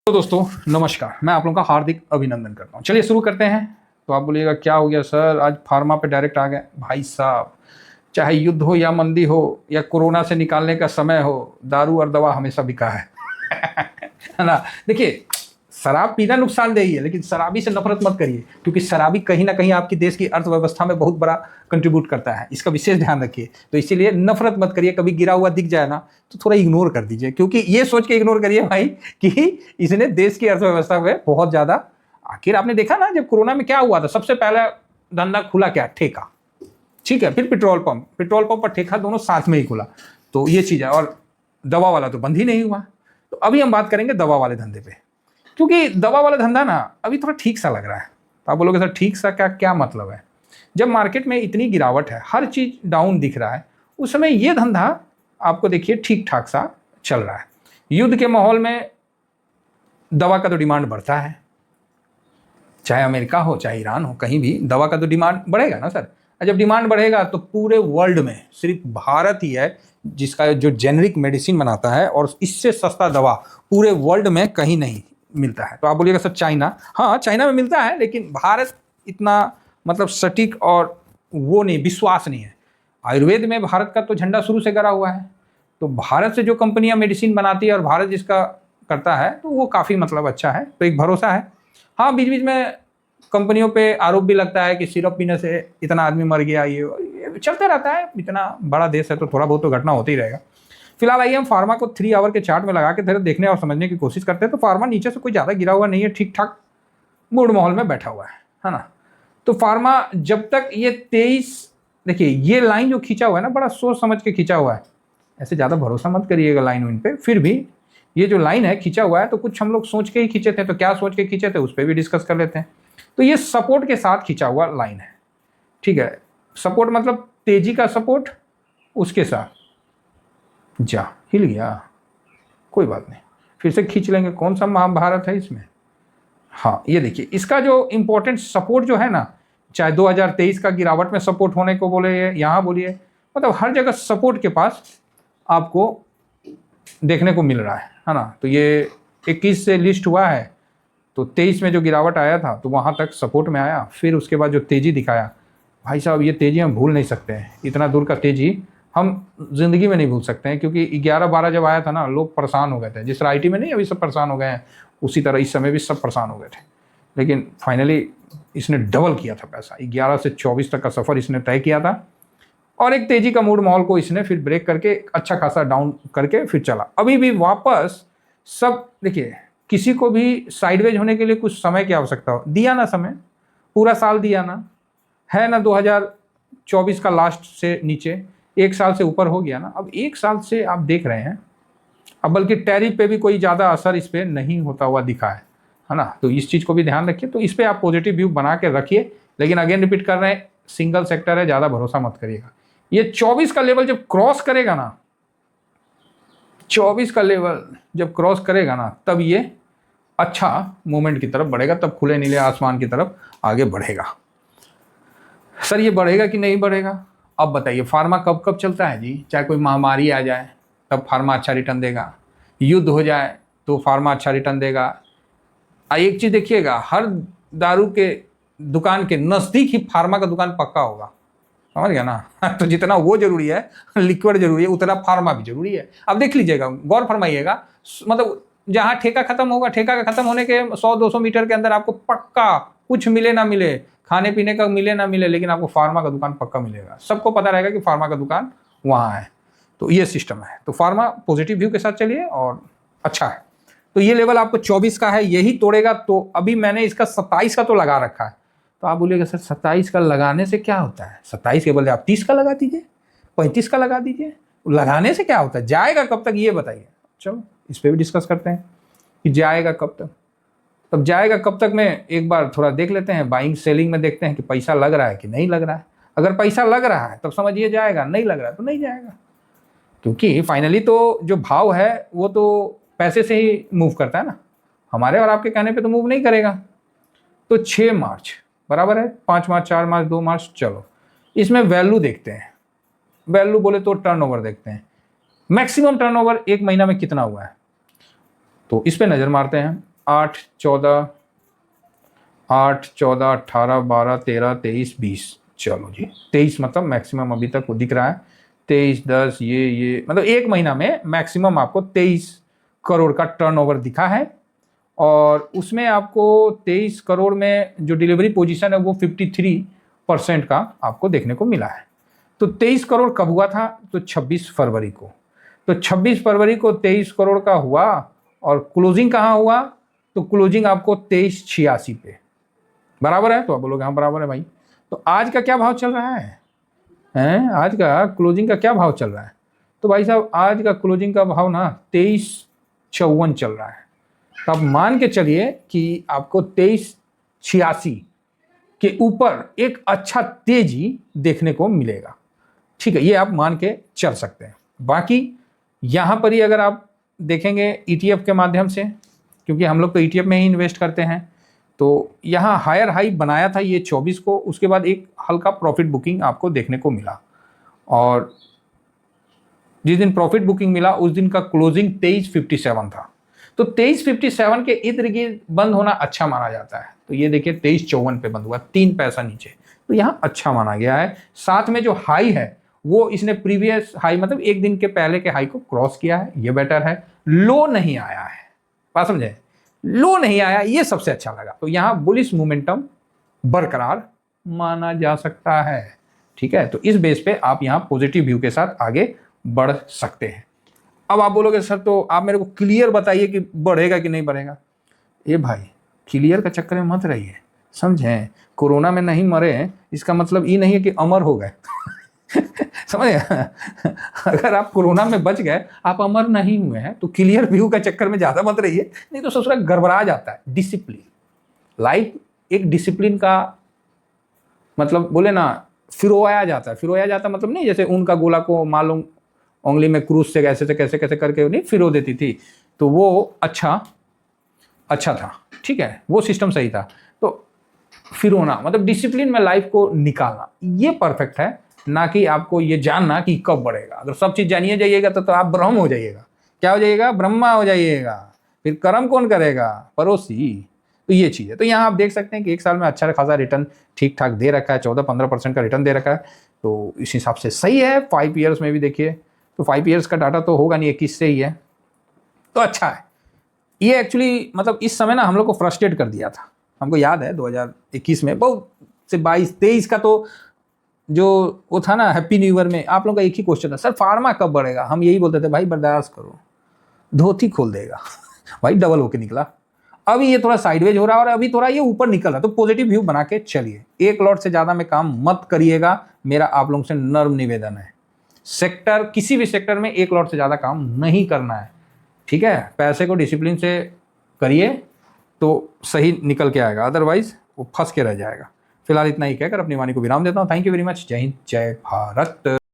तो दोस्तों नमस्कार, मैं आप लोगों का हार्दिक अभिनंदन करता हूँ। चलिए शुरू करते हैं। तो आप बोलिएगा क्या हो गया सर, आज फार्मा पे डायरेक्ट आ गए। भाई साहब, चाहे युद्ध हो या मंदी हो या कोरोना से निकालने का समय हो, दारू और दवा हमेशा बिका है है ना। देखिए, शराब पीना नुकसानदेही है, लेकिन शराबी से नफरत मत करिए, क्योंकि शराबी कहीं ना कहीं आपकी देश की अर्थव्यवस्था में बहुत बड़ा कंट्रीब्यूट करता है। इसका विशेष ध्यान रखिए। तो इसीलिए नफरत मत करिए। कभी गिरा हुआ दिख जाए ना तो थोड़ा इग्नोर कर दीजिए, क्योंकि ये सोच के इग्नोर करिए भाई कि इसने देश की अर्थव्यवस्था में बहुत ज्यादा। आखिर आपने देखा ना, जब कोरोना में क्या हुआ था, सबसे पहला धंधा खुला क्या? ठेका। ठीक है, फिर पेट्रोल पंप और ठेका दोनों साथ में ही खुला। तो ये चीज है। और दवा वाला तो बंद ही नहीं हुआ। तो अभी हम बात करेंगे दवा वाले धंधे पे, क्योंकि दवा वाला धंधा ना अभी थोड़ा ठीक सा लग रहा है। तो आप बोलोगे सर ठीक सा क्या क्या मतलब है? जब मार्केट में इतनी गिरावट है, हर चीज डाउन दिख रहा है, उस समय ये धंधा आपको देखिए ठीक ठाक सा चल रहा है। युद्ध के माहौल में दवा का तो डिमांड बढ़ता है, चाहे अमेरिका हो चाहे ईरान हो, कहीं भी दवा का तो डिमांड बढ़ेगा ना सर। जब डिमांड बढ़ेगा तो पूरे वर्ल्ड में सिर्फ भारत ही है जिसका जो जेनरिक मेडिसिन बनाता है, और इससे सस्ता दवा पूरे वर्ल्ड में कहीं नहीं मिलता है। तो आप बोलिएगा सर चाइना, हाँ चाइना में मिलता है, लेकिन भारत इतना मतलब सटीक और वो नहीं, विश्वास नहीं है। आयुर्वेद में भारत का तो झंडा शुरू से गड़ा हुआ है। तो भारत से जो कंपनियां मेडिसिन बनाती है और भारत जिसका करता है, तो वो काफ़ी मतलब अच्छा है। तो एक भरोसा है। हाँ, बीच बीच में कंपनियों पे आरोप भी लगता है कि सिरप पीने से इतना आदमी मर गया, ये चलते रहता है। इतना बड़ा देश है तो थोड़ा बहुत तो घटना होती ही रहेगा। फिलहाल आइए हम फार्मा को 3 आवर के चार्ट में लगा के थोड़ा देखने और समझने की कोशिश करते हैं। तो फार्मा नीचे से कोई ज़्यादा गिरा हुआ नहीं है, ठीक ठाक मूड माहौल में बैठा हुआ है ना। तो फार्मा जब तक ये 23, देखिए ये लाइन जो खींचा हुआ है ना, बड़ा सोच समझ के खींचा हुआ है। ऐसे ज़्यादा भरोसा मत करिएगा लाइन उन पे। फिर भी ये जो लाइन है खींचा हुआ है, तो कुछ हम लोग सोच के ही खींचे थे। तो क्या सोच के खींचे थे उस पर भी डिस्कस कर लेते हैं। तो ये सपोर्ट के साथ खींचा हुआ लाइन है, ठीक है। सपोर्ट मतलब तेजी का सपोर्ट, उसके साथ जा हिल गया, कोई बात नहीं, फिर से खींच लेंगे। कौन सा महाभारत है इसमें? हाँ, ये देखिए इसका जो इंपॉर्टेंट सपोर्ट जो है ना, चाहे 2023 का गिरावट में सपोर्ट होने को बोले, यहाँ बोलिए, मतलब हर जगह सपोर्ट के पास आपको देखने को मिल रहा है ना। तो ये 21 से लिस्ट हुआ है, तो 23 में जो गिरावट आया था तो वहाँ तक सपोर्ट में आया। फिर उसके बाद जो तेज़ी दिखाया, भाई साहब ये तेज़ी हम भूल नहीं सकते हैं। इतना दूर का तेज़ी हम ज़िंदगी में नहीं भूल सकते हैं, क्योंकि 11-12 जब आया था ना, लोग परेशान हो गए थे। जिस तरह IT में नहीं अभी सब परेशान हो गए हैं, उसी तरह इस समय भी सब परेशान हो गए थे। लेकिन फाइनली इसने डबल किया था पैसा। 11 से 24 तक का सफ़र इसने तय किया था, और एक तेज़ी का मूड माहौल को इसने फिर ब्रेक करके अच्छा खासा डाउन करके फिर चला। अभी भी वापस सब, देखिए किसी को भी साइडवेज होने के लिए कुछ समय की आवश्यकता हो, दिया ना समय, पूरा साल दिया ना है ना। 2024 का लास्ट से नीचे 1 साल से ऊपर हो गया ना। अब 1 साल से आप देख रहे हैं, अब बल्कि टैरिफ पे भी कोई ज़्यादा असर इस पर नहीं होता हुआ दिखा है ना। तो इस चीज़ को भी ध्यान रखिए। तो इस पर आप पॉजिटिव व्यू बना के रखिए, लेकिन अगेन रिपीट कर रहे हैं, सिंगल सेक्टर है, ज़्यादा भरोसा मत करिएगा। ये 24 का लेवल जब क्रॉस करेगा ना, 24 का लेवल जब क्रॉस करेगा ना, तब ये अच्छा मूवमेंट की तरफ बढ़ेगा, तब खुले नीले आसमान की तरफ आगे बढ़ेगा। सर ये बढ़ेगा कि नहीं बढ़ेगा? अब बताइए, फार्मा कब कब चलता है जी? चाहे कोई महामारी आ जाए तब फार्मा अच्छा रिटर्न देगा, युद्ध हो जाए तो फार्मा अच्छा रिटर्न देगा। एक चीज़ देखिएगा, हर दारू के दुकान के नज़दीक ही फार्मा का दुकान पक्का होगा, समझ गया ना तो जितना वो जरूरी है, लिक्विड जरूरी है, उतना फार्मा भी जरूरी है। अब देख लीजिएगा, गौर फरमाइएगा, मतलब जहाँ ठेका खत्म होगा, ठेका का खत्म होने के 100-200 मीटर के अंदर आपको पक्का कुछ मिले ना मिले, खाने पीने का मिले ना मिले, लेकिन आपको फार्मा का दुकान पक्का मिलेगा। सबको पता रहेगा कि फार्मा का दुकान वहाँ है। तो ये सिस्टम है। तो फार्मा पॉजिटिव व्यू के साथ चलिए और अच्छा है। तो ये लेवल आपको 24 का है, यही तोड़ेगा। तो अभी मैंने इसका 27 का तो लगा रखा है। तो आप बोलिएगा सर 27 का लगाने से क्या होता है? 27 के बदले आप 30 का लगा दीजिए, 35 का लगा दीजिए। लगाने से क्या होता है? जाएगा कब तक ये बताइए। चलो इस पर भी डिस्कस करते हैं कि जाएगा कब तक। तब जाएगा कब तक में एक बार थोड़ा देख लेते हैं, बाइंग सेलिंग में देखते हैं कि पैसा लग रहा है कि नहीं लग रहा है। अगर पैसा लग रहा है तब समझिए जाएगा, नहीं लग रहा है तो नहीं जाएगा। क्योंकि फाइनली तो जो भाव है वो तो पैसे से ही मूव करता है ना, हमारे और आपके कहने पे तो मूव नहीं करेगा। तो 6 मार्च बराबर है 5 मार्च, 4 मार्च, 2 मार्च। चलो इसमें वैल्यू देखते हैं। वैल्यू बोले तो टर्नओवर देखते हैं, मैक्सिमम टर्नओवर 1 महीना में कितना हुआ है। तो इस पे नज़र मारते हैं। 8, 14, 18, 12, 13, 23, 20, चलो जी 23 मतलब मैक्सिमम अभी तक दिख रहा है। 23, 10 ये मतलब एक महीना में मैक्सिमम आपको 23 करोड़ का टर्नओवर दिखा है। और उसमें आपको 23 करोड़ में जो डिलीवरी पोजीशन है वो 53% का आपको देखने को मिला है। तो 23 करोड़ कब हुआ था? तो 26 फरवरी को। तो 26 फरवरी को 23 करोड़ का हुआ और क्लोजिंग कहाँ हुआ? तो क्लोजिंग आपको 2386 पे बराबर है। तो आप बोलोगे हाँ बराबर है भाई। तो आज का क्या भाव चल रहा है? आज का क्लोजिंग का क्या भाव चल रहा है? तो भाई साहब आज का क्लोजिंग का भाव ना 2354 चल रहा है। तो आप मान के चलिए कि आपको 2386 के ऊपर एक अच्छा तेजी देखने को मिलेगा। ठीक है, ये आप मान के चल सकते हैं। बाकी यहाँ पर ही अगर आप देखेंगे ETF के माध्यम से, क्योंकि हम लोग तो ETF में ही इन्वेस्ट करते हैं, तो यहाँ हायर हाई बनाया था ये 24 को, उसके बाद एक हल्का प्रॉफिट बुकिंग आपको देखने को मिला। और जिस दिन प्रॉफिट बुकिंग मिला उस दिन का क्लोजिंग 2357 था। तो 2357 के इर्द गिर्द बंद होना अच्छा माना जाता है। तो ये देखिए 2354 पे बंद हुआ, 3 पैसा नीचे, तो यहाँ अच्छा माना गया है। साथ में जो हाई है वो इसने प्रीवियस हाई मतलब एक दिन के पहले के हाई को क्रॉस किया है, ये बेटर है। लो नहीं आया है, बात समझे, लो नहीं आया, ये सबसे अच्छा लगा। तो यहाँ बुलिश मोमेंटम बरकरार माना जा सकता है। ठीक है, तो इस बेस पे आप यहाँ पॉजिटिव व्यू के साथ आगे बढ़ सकते हैं। अब आप बोलोगे सर तो आप मेरे को क्लियर बताइए कि बढ़ेगा कि नहीं बढ़ेगा। ये भाई क्लियर का चक्कर में मत रहिए, समझे। कोरोना में नहीं मरे इसका मतलब ये नहीं है कि अमर हो गए समझे। अगर आप कोरोना में बच गए, आप अमर नहीं हुए हैं, तो क्लियर व्यू का चक्कर में ज्यादा मत रहिए, नहीं तो ससुरा गड़बड़ा जाता है। डिसिप्लिन, लाइफ एक डिसिप्लिन का मतलब बोले ना, फिरोया जाता है। फिरोया जाता मतलब नहीं जैसे उनका गोला को मालूम उंगली में क्रूज से कैसे कैसे करके नहीं फिरो देती थी, तो वो अच्छा था। ठीक है, वो सिस्टम सही था। तो फिरोना मतलब डिसिप्लिन में लाइफ को निकालना, ये परफेक्ट है। ना कि आपको ये जानना कि कब बढ़ेगा। अगर सब चीज जानिए जाइएगा तो आप ब्रह्म हो जाइएगा। क्या हो जाइएगा? ब्रह्मा हो जाइएगा। फिर कर्म कौन करेगा? पड़ोसी। तो ये चीज है। तो यहाँ आप देख सकते हैं कि एक साल में अच्छा खासा रिटर्न ठीक ठाक दे रखा है, 14-15% का रिटर्न दे रखा है। तो इस हिसाब से सही है। 5 ईयर्स में भी देखिए, तो 5 ईयर्स का डाटा तो होगा नहीं, 21 से ही है, तो अच्छा है। ये एक्चुअली मतलब इस समय ना हम लोग को फ्रस्ट्रेट कर दिया था। हमको याद है 2021 में बहुत से 22-23 का तो जो वो था ना, हैप्पी न्यू ईयर में आप लोगों का एक ही क्वेश्चन था, सर फार्मा कब बढ़ेगा। हम यही बोलते थे भाई बर्दाश्त करो, धोती खोल देगा भाई डबल होके निकला। अभी ये थोड़ा साइडवेज हो रहा है और अभी थोड़ा ये ऊपर निकल रहा है। तो पॉजिटिव व्यू बना के चलिए। एक लॉट से ज्यादा में काम मत करिएगा, मेरा आप लोगों से नर्म निवेदन है। सेक्टर, किसी भी सेक्टर में एक लॉट से ज्यादा काम नहीं करना है। ठीक है, पैसे को डिसिप्लिन से करिए तो सही निकल के आएगा, अदरवाइज वो फंस के रह जाएगा। फिलहाल इतना ही कहकर अपनी वाणी को विराम देता हूँ। Thank you very much. जय हिंद, जय भारत।